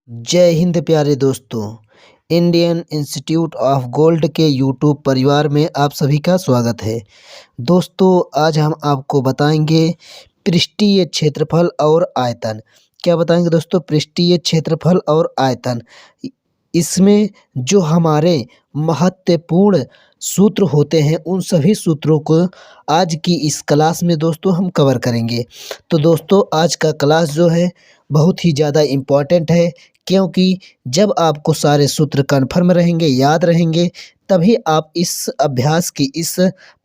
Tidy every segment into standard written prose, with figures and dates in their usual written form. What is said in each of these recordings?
जय हिंद प्यारे दोस्तों। इंडियन इंस्टीट्यूट ऑफ गोल्ड के यूट्यूब परिवार में आप सभी का स्वागत है। दोस्तों आज हम आपको बताएंगे पृष्ठीय क्षेत्रफल और आयतन। क्या बताएंगे दोस्तों? पृष्ठीय क्षेत्रफल और आयतन। इसमें जो हमारे महत्वपूर्ण सूत्र होते हैं उन सभी सूत्रों को आज की इस क्लास में दोस्तों हम कवर करेंगे। तो दोस्तों आज का क्लास जो है बहुत ही ज़्यादा इम्पॉर्टेंट है, क्योंकि जब आपको सारे सूत्र कन्फर्म रहेंगे, याद रहेंगे, तभी आप इस अभ्यास की, इस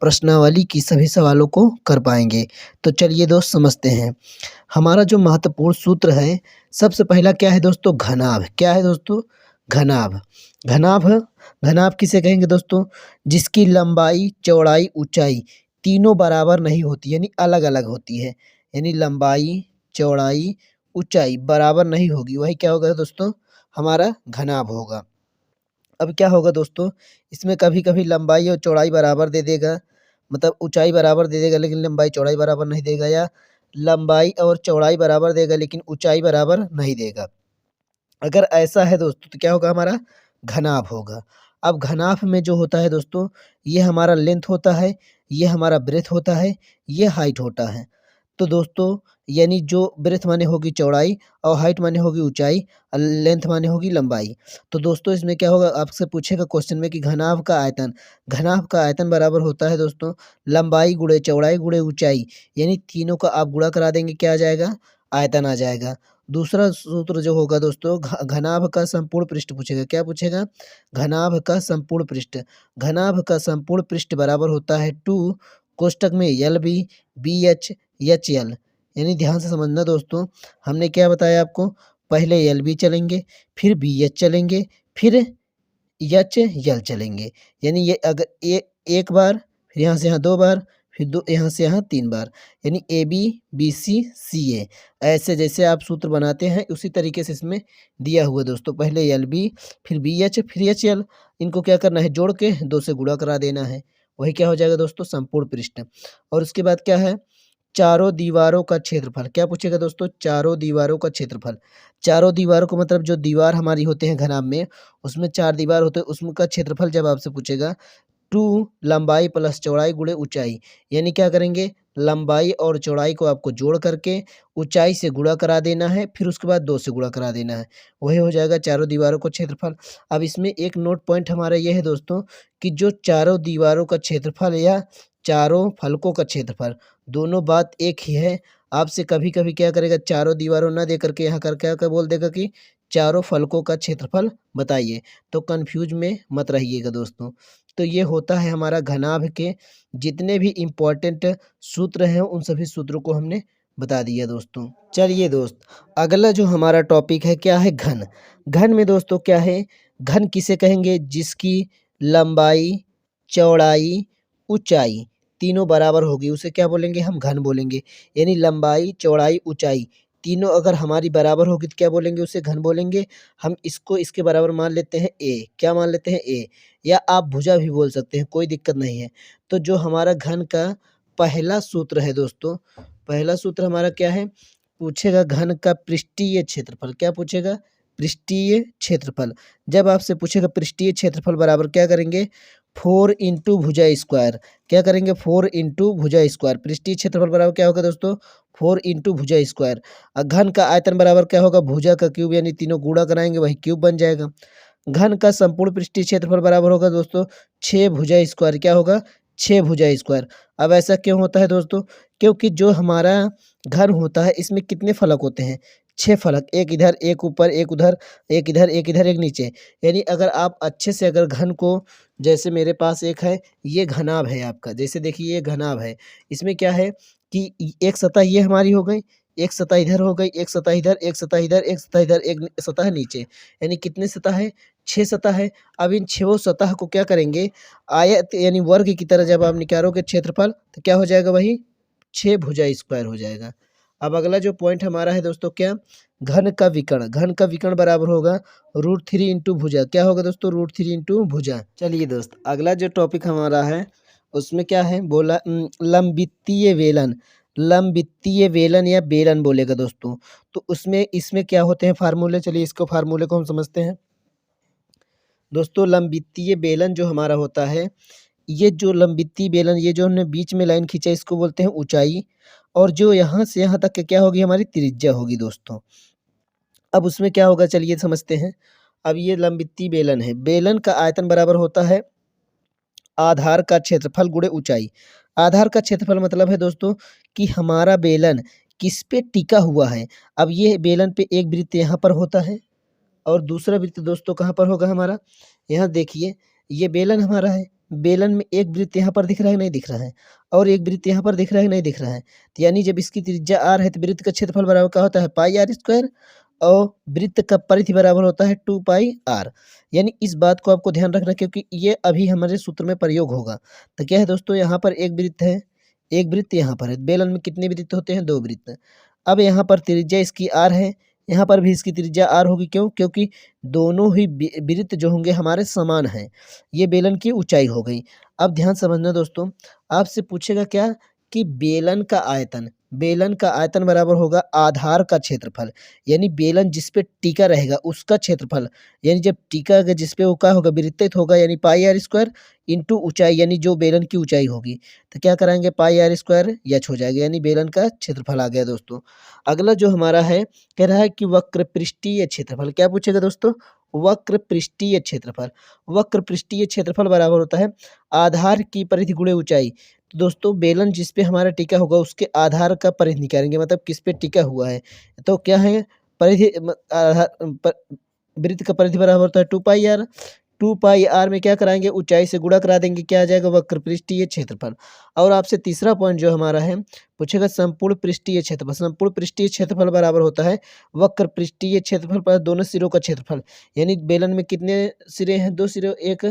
प्रश्नावली की सभी सवालों को कर पाएंगे। तो चलिए दोस्त समझते हैं। हमारा जो महत्वपूर्ण सूत्र है, सबसे पहला क्या है दोस्तों? घनाभ। क्या है दोस्तों? घनाभ। घनाभ घनाभ किसे कहेंगे दोस्तों? जिसकी लंबाई, चौड़ाई, ऊंचाई तीनों बराबर नहीं होती, यानी अलग अलग होती है। यानी लंबाई, चौड़ाई, ऊंचाई बराबर नहीं होगी, वही क्या होगा दोस्तों? हमारा घनाभ होगा। अब क्या होगा दोस्तों? इसमें कभी कभी लंबाई और चौड़ाई बराबर दे देगा, मतलब ऊंचाई बराबर दे देगा लेकिन लंबाई चौड़ाई बराबर नहीं देगा, या लंबाई और चौड़ाई बराबर देगा लेकिन ऊंचाई बराबर नहीं देगा। अगर ऐसा है दोस्तों तो क्या होगा? हमारा घनाभ होगा। अब घनाभ में जो होता है दोस्तों, ये हमारा लेंथ होता है, ये हमारा ब्रेथ होता है, ये हाइट होता है। तो दोस्तों यानी जो ब्रेथ माने होगी चौड़ाई और हाइट माने होगी ऊंचाई और लेंथ माने होगी लंबाई। तो दोस्तों इसमें क्या होगा? आपसे पूछेगा क्वेश्चन में कि घनाभ का आयतन। घनाभ का आयतन बराबर होता है दोस्तों लंबाई गुणे चौड़ाई गुणे ऊंचाई, यानी तीनों का आप गुणा करा देंगे, क्या आ जाएगा? आयतन आ जाएगा। दूसरा सूत्र जो होगा दोस्तों, घनाभ का संपूर्ण पृष्ठ पूछेगा। क्या पूछेगा? घनाभ का संपूर्ण पृष्ठ। घनाभ का संपूर्ण पृष्ठ बराबर होता है 2 कोष्टक में L B B H H L. यानी ध्यान से समझना दोस्तों, हमने क्या बताया आपको? पहले एल बी चलेंगे, फिर बी एच चलेंगे, फिर एच एल चलेंगे। यानी ये अगर एक बार, फिर यहाँ से यहाँ 2 बार, फिर दो यहाँ से यहाँ 3 बार, यानी ए बी बी सी सी ए। ऐसे जैसे आप सूत्र बनाते हैं उसी तरीके से इसमें दिया हुआ दोस्तों। पहले एल बी, फिर बी एच, फिर एच एल। इनको क्या करना है? जोड़ के 2 से गुणा करा देना है। वही क्या हो जाएगा दोस्तों? संपूर्ण पृष्ठ। और उसके बाद क्या है? चारों दीवारों का क्षेत्रफल। क्या पूछेगा दोस्तों? चारों दीवारों का क्षेत्रफल। चारों दीवारों को मतलब जो दीवार हमारी होते हैं घनाभ में, उसमें 4 दीवार होते हैं, उसका क्षेत्रफल जब आपसे पूछेगा 2 लंबाई प्लस चौड़ाई गुणे ऊंचाई। यानी क्या करेंगे? लंबाई और चौड़ाई को आपको जोड़ करके ऊंचाई से गुणा करा देना है, फिर उसके बाद 2 से गुणा करा देना है। वही हो जाएगा चारों दीवारों का क्षेत्रफल। अब इसमें एक नोट पॉइंट हमारा ये है दोस्तों कि जो चारों दीवारों का क्षेत्रफल या चारों फलकों का क्षेत्रफल, दोनों बात एक ही है। आपसे कभी कभी क्या करेगा? चारों दीवारों ना दे करके यहाँ कर क्या कर बोल देगा कि चारों फलकों का क्षेत्रफल बताइए। तो कंफ्यूज में मत रहिएगा दोस्तों। तो ये होता है हमारा घनाभ के जितने भी इम्पोर्टेंट सूत्र हैं उन सभी सूत्रों को हमने बता दिया दोस्तों। चलिए दोस्त, अगला जो हमारा टॉपिक है क्या है? घन। घन में दोस्तों क्या है? घन किसे कहेंगे? जिसकी लंबाई, चौड़ाई, ऊंचाई तीनों बराबर होगी, उसे क्या बोलेंगे? हम घन बोलेंगे। यानी लंबाई, चौड़ाई, ऊंचाई तीनों अगर हमारी बराबर होगी तो क्या बोलेंगे? उसे घन बोलेंगे। हम इसको इसके बराबर मान लेते हैं ए। क्या मान लेते हैं? ए। या आप भुजा भी बोल सकते हैं, कोई दिक्कत नहीं है। तो जो हमारा घन का पहला सूत्र है दोस्तों, पहला सूत्र हमारा क्या है? पूछेगा घन का पृष्ठीय क्षेत्रफल। क्या पूछेगा? पृष्ठीय क्षेत्रफल। जब आपसे पूछेगा पृष्ठीय क्षेत्रफल बराबर क्या करेंगे? 4 इंटू भुजा स्क्वायर। क्या करेंगे? 4 इंटू भुजा स्क्वायर। पृष्ठीय क्षेत्रफल बराबर क्या होगा दोस्तों? 4 इंटू भुजा स्क्वायर। घन का आयतन बराबर क्या होगा? भुजा का क्यूब, यानी तीनों गुणा कराएंगे वही क्यूब बन जाएगा। घन का संपूर्ण पृष्ठीय क्षेत्रफल बराबर होगा दोस्तों 6 भुजा स्क्वायर। क्या होगा? 6 भुजा स्क्वायर। अब ऐसा क्यों होता है दोस्तों? क्योंकि जो हमारा घन होता है इसमें कितने फलक होते हैं? 6 फलक, एक इधर, एक ऊपर, एक उधर, एक इधर, एक इधर, एक नीचे। यानी अगर आप अच्छे से अगर घन को, जैसे मेरे पास एक है, ये घनाभ है आपका, जैसे देखिए ये घनाभ है। इसमें क्या है कि एक सतह ये हमारी हो गई, एक सतह इधर हो गई, एक सतह इधर, एक सतह इधर, एक सतह इधर, एक सतह नीचे। यानी कितने सतह है? 6 सतह है। अब इन 6 सतह को क्या करेंगे? आयत यानी वर्ग की तरह जब आप निकालोगे क्षेत्रफल तो क्या हो जाएगा? वही 6 भुजा स्क्वायर हो जाएगा। अब अगला जो पॉइंट हमारा है दोस्तों क्या? घन का विकर्ण। घन का विकर्ण बराबर होगा √3 इंटू भुजा। क्या होगा दोस्तों? √3 इंटू भुजा। चलिए दोस्त, अगला जो टॉपिक हमारा है उसमें क्या है? बोला लंबितीय वेलन। लंबवृत्तीय बेलन या बेलन बोलेगा दोस्तों। तो उसमें इसमें क्या होते हैं फार्मूले, चलिए इसको फार्मूले को हम समझते हैं। दोस्तों लंबवृत्तीय बेलन जो हमारा होता है, ये जो लंबवृत्तीय बेलन, ये जो हमने बीच में लाइन खींचा इसको बोलते हैं ऊंचाई, और जो यहाँ से यहाँ तक क्या होगी हमारी त्रिज्या होगी दोस्तों। अब उसमें क्या होगा चलिए समझते हैं। अब ये लंबवृत्तीय बेलन है, बेलन का आयतन बराबर होता है आधार का क्षेत्रफल गुणे ऊंचाई। आधार का क्षेत्रफल मतलब है दोस्तों कि हमारा बेलन किस पे टिका हुआ है। अब ये बेलन पे एक वृत्त यहाँ पर होता है और दूसरा वृत्त दोस्तों कहाँ पर होगा हमारा, यहाँ देखिए ये बेलन हमारा है, बेलन में एक वृत्त यहाँ पर दिख रहा है नहीं दिख रहा है, और एक वृत्त यहाँ पर दिख रहा है नहीं दिख रहा है। तो यानी जब इसकी त्रिज्या आर है तो वृत्त का क्षेत्रफल बराबर क्या होता है पाई आर स्क्वायर, और वृत्त का परिधि बराबर होता है 2 पाई आर। यानी इस बात को आपको ध्यान रखना क्योंकि ये अभी हमारे सूत्र में प्रयोग होगा। तो क्या है दोस्तों, यहाँ पर एक वृत्त है, एक वृत्त यहाँ पर है, बेलन में कितने वृत्त होते हैं, 2 वृत्त। अब यहाँ पर त्रिज्या इसकी आर है, यहाँ पर भी इसकी त्रिज्या आर होगी, क्यों, क्योंकि दोनों ही वृत्त जो होंगे हमारे समान हैं। ये बेलन की ऊंचाई हो गई। अब ध्यान समझना दोस्तों, आपसे पूछेगा क्या कि बेलन का आयतन, बेलन का आयतन बराबर होगा आधार का क्षेत्रफल, यानी बेलन जिस पे टिका रहेगा उसका क्षेत्रफल, यानी जब टिका अगर जिस पे वो क्या होगा विवर्तित होगा, यानी पाई आर स्क्वायर इंटू ऊंचाई, यानी जो बेलन की ऊंचाई होगी। तो क्या कराएंगे पाई आर स्क्वायर यच हो जाएगा, यानी बेलन का क्षेत्रफल आ गया दोस्तों। अगला जो हमारा है कह रहा है कि वक्र पृष्ठीय क्षेत्रफल, क्या पूछेगा दोस्तों, वक्र पृष्ठीय क्षेत्रफल। वक्र पृष्ठीय क्षेत्रफल बराबर होता है आधार की परिधि गुणे ऊंचाई। तो दोस्तों बेलन जिस पे हमारा टिका होगा उसके आधार का परिधि निकालेंगे, मतलब किस पे टिका हुआ है। तो क्या है परिधि वृत्त का परिधि बराबर होता है 2 पाई आर। 2 पाई आर में क्या कराएंगे ऊंचाई से गुणा करा देंगे, क्या आ जाएगा वक्र पृष्ठीय क्षेत्रफल। और आपसे तीसरा पॉइंट जो हमारा है पूछेगा संपूर्ण पृष्ठीय क्षेत्रफल। संपूर्ण पृष्ठीय क्षेत्रफल बराबर होता है वक्र पृष्ठीय क्षेत्रफल पर दोनों सिरों का क्षेत्रफल, यानी बेलन में कितने सिरे हैं, 2 सिरे, एक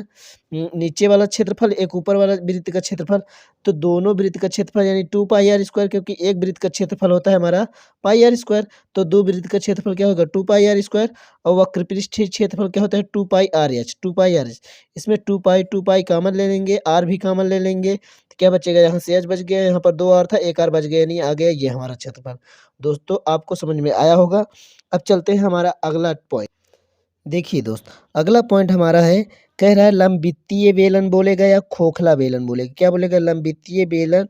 नीचे वाला क्षेत्रफल एक ऊपर वाला वृत्त का क्षेत्रफल। तो दोनों वृत्त का क्षेत्रफल यानी 2 पाई आर स्क्वायर, क्योंकि एक वृत्त का क्षेत्रफल होता है हमारा पाई आर स्क्वायर, तो 2 वृत्त का क्षेत्रफल क्या होगा 2 पाई आर स्क्वायर, और वक्र पृष्ठीय क्षेत्रफल क्या होता है 2 pi R H, 2 pi R H. इसमें 2 पाई कॉमन ले लेंगे, आर भी कॉमन ले लेंगे, तो क्या बचेगा, यहाँ से एच बच गया, यहाँ पर 2 आर था, एक आर बच गया, यानी आ गया ये हमारा क्षेत्रफल। दोस्तों आपको समझ में आया होगा। अब चलते हैं हमारा अगला पॉइंट। देखिए दोस्त अगला पॉइंट हमारा है, कह रहा है लंबवृत्तीय बेलन बोलेगा या खोखला बेलन बोलेगा। क्या बोलेगा, लंबवृत्तीय बेलन,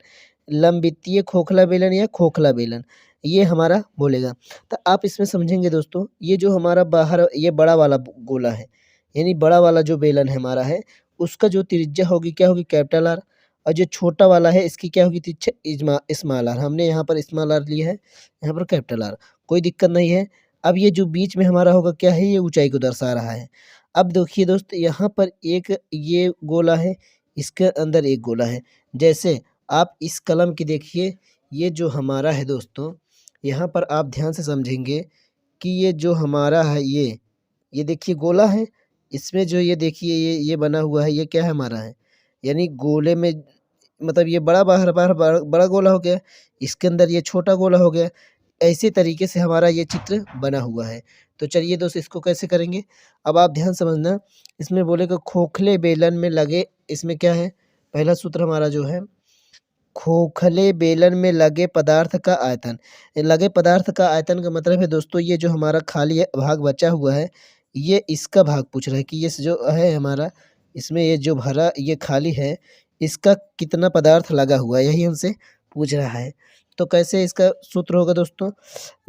लंबवृत्तीय खोखला बेलन या खोखला बेलन, ये हमारा बोलेगा। तो आप इसमें समझेंगे दोस्तों, ये जो हमारा बाहर ये बड़ा वाला गोला है, यानी बड़ा वाला जो बेलन है हमारा है, उसका जो त्रिज्या होगी क्या होगी कैपिटल आर, और जो छोटा वाला है इसकी क्या होगी त्रिज्या स्मॉल आर। हमने यहाँ पर स्मॉल आर लिया है, यहाँ पर कैपिटल आर, कोई दिक्कत नहीं है। अब ये जो बीच में हमारा होगा क्या है, ये ऊंचाई को दर्शा रहा है। अब देखिए दोस्त यहाँ पर एक ये गोला है, इसके अंदर एक गोला है। जैसे आप इस कलम की देखिए, ये जो हमारा है दोस्तों, यहाँ पर आप ध्यान से समझेंगे कि ये जो हमारा है ये देखिए गोला है, इसमें जो ये देखिए ये बना हुआ है, ये क्या है हमारा है, यानी गोले में मतलब ये बड़ा बाहर बाहर बड़ा गोला हो गया, इसके अंदर ये छोटा गोला हो गया। ऐसे तरीके से हमारा ये चित्र बना हुआ है। तो चलिए दोस्त इसको कैसे करेंगे, अब आप ध्यान समझना। इसमें बोलेगा खोखले बेलन में लगे, इसमें क्या है पहला सूत्र हमारा जो है, खोखले बेलन में लगे पदार्थ का आयतन। लगे पदार्थ का आयतन का मतलब है दोस्तों, ये जो हमारा खाली भाग बचा हुआ है, ये इसका भाग पूछ रहा है कि ये जो है हमारा, इसमें ये जो भरा ये खाली है, इसका कितना पदार्थ लगा हुआ है, यही हमसे पूछ रहा है। तो कैसे इसका सूत्र होगा दोस्तों,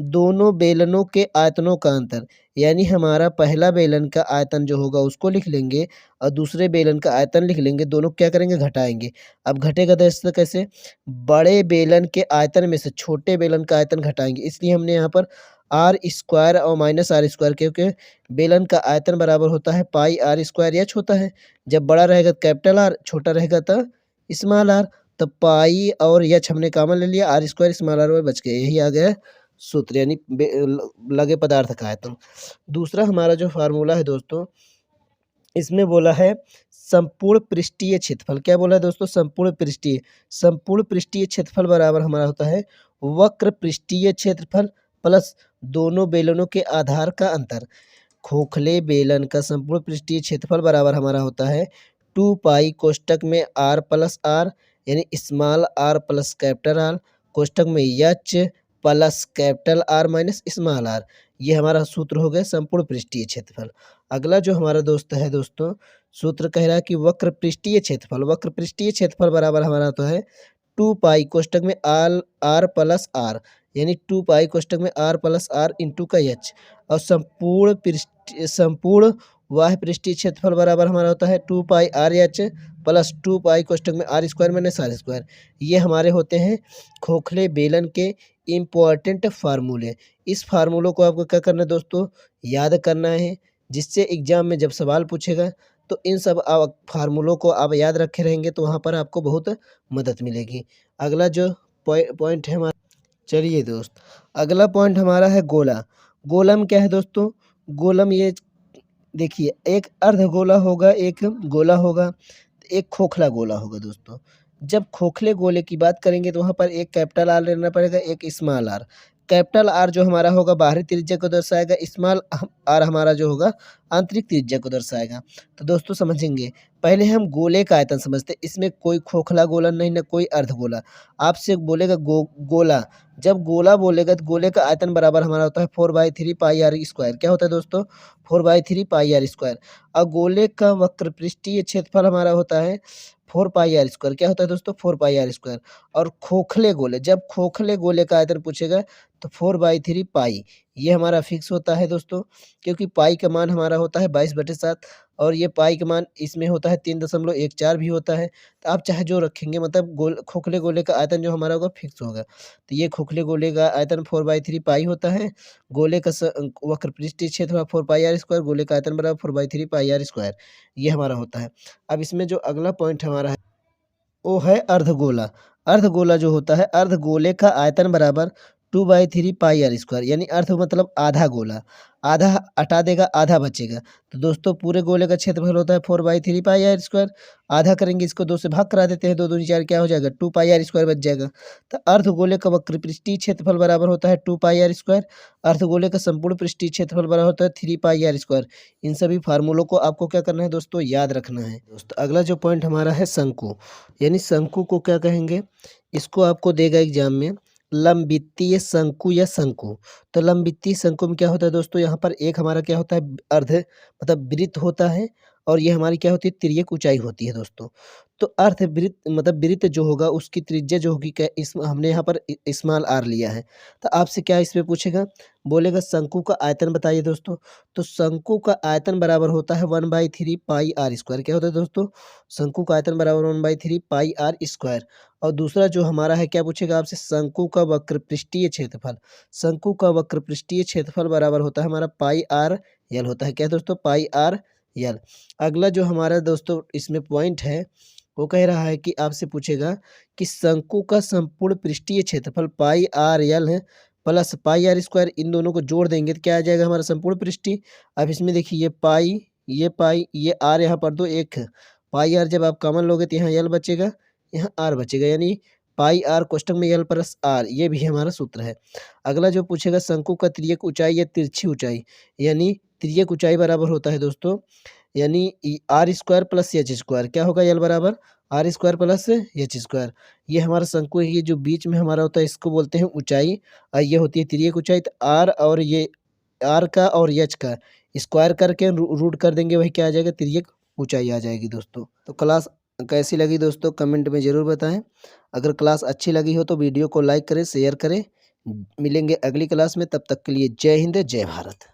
दोनों बेलनों के आयतनों का अंतर, यानी हमारा पहला बेलन का आयतन जो होगा उसको लिख लेंगे और दूसरे बेलन का आयतन लिख लेंगे, दोनों क्या करेंगे घटाएंगे। अब घटेगा दोस्तों कैसे, बड़े बेलन के आयतन में से छोटे बेलन का आयतन घटाएंगे, इसलिए हमने यहाँ पर आर स्क्वायर और माइनस आर स्क्वायर, क्योंकि बेलन का आयतन बराबर होता है पाई आर स्क्वायर एच होता है। जब बड़ा रहेगा कैपिटल आर, छोटा रहेगा तो स्मॉल आर। तो पाई और एच हमने कॉमन ले लिया, आर स्क्वायर स्मॉल आर में बच गया, यही आ गया सूत्र, यानी लगे पदार्थ का आयतन। दूसरा हमारा जो फार्मूला है दोस्तों, इसमें बोला है संपूर्ण पृष्ठीय क्षेत्रफल। क्या बोला है दोस्तों, संपूर्ण पृष्ठीय क्षेत्रफल बराबर हमारा होता है वक्र पृष्ठीय क्षेत्रफल प्लस दोनों बेलनों के आधार का अंतर। खोखले बेलन का संपूर्ण पृष्ठीय क्षेत्रफल बराबर हमारा होता है 2 पाई कोष्टक में आर प्लस आर, यानी small R plus capital R, कोष्टक में H plus capital R minus small R, ये हमारा सूत्र हो गया संपूर्ण पृष्ठीय क्षेत्रफल। अगला जो हमारा दोस्त है दोस्तों, सूत्र कह रहा है कि वक्र पृष्ठीय क्षेत्रफल, वक्र पृष्ठीय क्षेत्रफल बराबर हमारा होता है 2 पाई कोष्टक में आर प्लस आर, यानी 2 पाई कोष्टक में आर प्लस आर इंटू का एच, और संपूर्ण वाह पृष्ठीय क्षेत्रफल बराबर हमारा होता है 2 pi R H plus 2 pi कोष्टक में R square minus R square. ये हमारे होते हैं खोखले बेलन के इम्पॉर्टेंट फार्मूले। इस फार्मूलों को आपको क्या करना है दोस्तों, याद करना है, जिससे एग्जाम में जब सवाल पूछेगा तो इन सब फार्मूलों को आप याद रखे रहेंगे तो वहाँ पर आपको बहुत मदद मिलेगी। अगला जो पॉइंट है हमारा, चलिए दोस्त, अगला पॉइंट हमारा है गोला। गोलम क्या है दोस्तों, गोलम ये देखिए एक अर्धगोला होगा, एक गोला होगा, एक खोखला गोला होगा दोस्तों। जब खोखले गोले की बात करेंगे तो वहाँ पर एक कैपिटल आर लेना पड़ेगा, एक स्मॉल आर। कैपिटल आर जो हमारा होगा बाहरी त्रिज्या को दर्शाएगा, स्मॉल आर हमारा जो होगा आंतरिक त्रिज्या को दर्शाएगा। तो दोस्तों समझेंगे, पहले हम गोले का आयतन समझते हैं। इसमें कोई खोखला गोला नहीं, ना कोई अर्धगोला। आपसे बोलेगा गोला, जब गोला बोलेगा तो गोले का आयतन बराबर हमारा होता है 4/3 पाई आर स्क्वायर। क्या होता है दोस्तों, 4/3 पाई आर स्क्वायर। और गोले का वक्र पृष्ठीय क्षेत्रफल हमारा होता है 4 पाई आर स्क्वायर। क्या होता है दोस्तों, 4 पाई आर स्क्वायर। और खोखले गोले, जब खोखले गोले का आयतन पूछेगा तो 4/3 पाई, ये हमारा फिक्स होता है दोस्तों, क्योंकि पाई का मान हमारा होता है 22/7, और ये पाई का मान इसमें होता है 3.14 भी होता है। तो आप चाहे जो रखेंगे, मतलब खोखले गोले का आयतन जो हमारा होगा फिक्स होगा। तो ये खोखले गोले का आयतन 4/3 पाई होता है। गोले का वक्र पृष्ठीय क्षेत्रफल 4 पाई आर स्क्वायर, गोले का आयतन बराबर 4/3 पाई आर स्क्वायर, ये हमारा होता है। अब इसमें जो अगला पॉइंट हमारा है वो है अर्धगोला। अर्धगोला जो होता है, अर्धगोले का आयतन बराबर 2/3 पाई आर स्क्वायर, यानी अर्ध मतलब आधा गोला, आधा हटा देगा आधा बचेगा। तो दोस्तों पूरे गोले का क्षेत्रफल होता है 4/3 पाई आर स्क्वायर। आधा करेंगे, इसको 2 से भाग करा देते हैं, 2 दूनी 4, क्या हो जाएगा 2 पाई आर स्क्वायर बच जाएगा। तो अर्धगोले का वक्र पृष्ठीय क्षेत्रफल बराबर होता है 2 पाई आर स्क्वायर। अर्धगोले का संपूर्ण पृष्ठीय क्षेत्रफल बराबर होता है 3 पाई आर स्क्वायर। इन सभी फार्मूलों को आपको क्या करना है दोस्तों, याद रखना है। दोस्तों अगला जो पॉइंट हमारा है शंकु, यानी शंकु को क्या कहेंगे, इसको आपको देगा एग्जाम में लंबितीय शंकु या शंकु। तो लंबितीय शंकु में क्या होता है दोस्तों, यहाँ पर एक हमारा क्या होता है अर्ध मतलब वृत्त होता है, और ये हमारी क्या होती है तिर्यक ऊंचाई होती है दोस्तों। तो अर्ध वृत्त मतलब वृत्त जो होगा उसकी त्रिज्या जो होगी क्या, इस हमने यहाँ पर स्मॉल आर लिया है। तो आपसे क्या इसमें पूछेगा, बोलेगा शंकु का आयतन बताइए दोस्तों। तो शंकु का आयतन बराबर होता है 1/3 पाई आर स्क्वायर। क्या होता है दोस्तों, शंकु का आयतन बराबर 1/3 पाई आर स्क्वायर। और दूसरा जो हमारा है क्या पूछेगा आपसे, शंकु का वक्र पृष्ठीय क्षेत्रफल। शंकु का वक्र पृष्ठीय क्षेत्रफल बराबर होता है हमारा पाई आर यल होता है। क्या दोस्तों, पाई आर यल। अगला जो हमारा दोस्तों इसमें पॉइंट है वो कह रहा है कि आपसे पूछेगा कि शंकु का संपूर्ण पृष्ठीय क्षेत्रफल पाई आर यल है प्लस पाई आर स्क्वायर, इन दोनों को जोड़ देंगे तो क्या आ जाएगा हमारा संपूर्ण पृष्ठीय। अब इसमें देखिए ये पाई ये आर यहाँ पर दो, एक पाई आर जब आप कॉमन लोगे तो यहाँ यल बचेगा, यहाँ आर बचेगा, यानी पाई आर कोष्टक में यल प्लस आर, ये भी हमारा सूत्र है। अगला जो पूछेगा शंकु का तिर्यक ऊंचाई या तिरछी ऊंचाई, यानी तिर्यक ऊंचाई बराबर होता है दोस्तों, यानी R square plus H square. क्या होगा यल बराबर R square plus H square. ये हमारा शंकु है, ये जो बीच में हमारा होता है इसको बोलते हैं ऊंचाई, और ये होती है तिर्यक ऊंचाई। तो आर और ये आर का और एच का स्क्वायर करके रूट कर देंगे, वही क्या आ जाएगा तिर्यक ऊंचाई आ जाएगी दोस्तों। तो क्लास कैसी लगी दोस्तों कमेंट में ज़रूर बताएं। अगर क्लास अच्छी लगी हो तो वीडियो को लाइक करें, शेयर करें। मिलेंगे अगली क्लास में, तब तक के लिए जय हिंद जय भारत।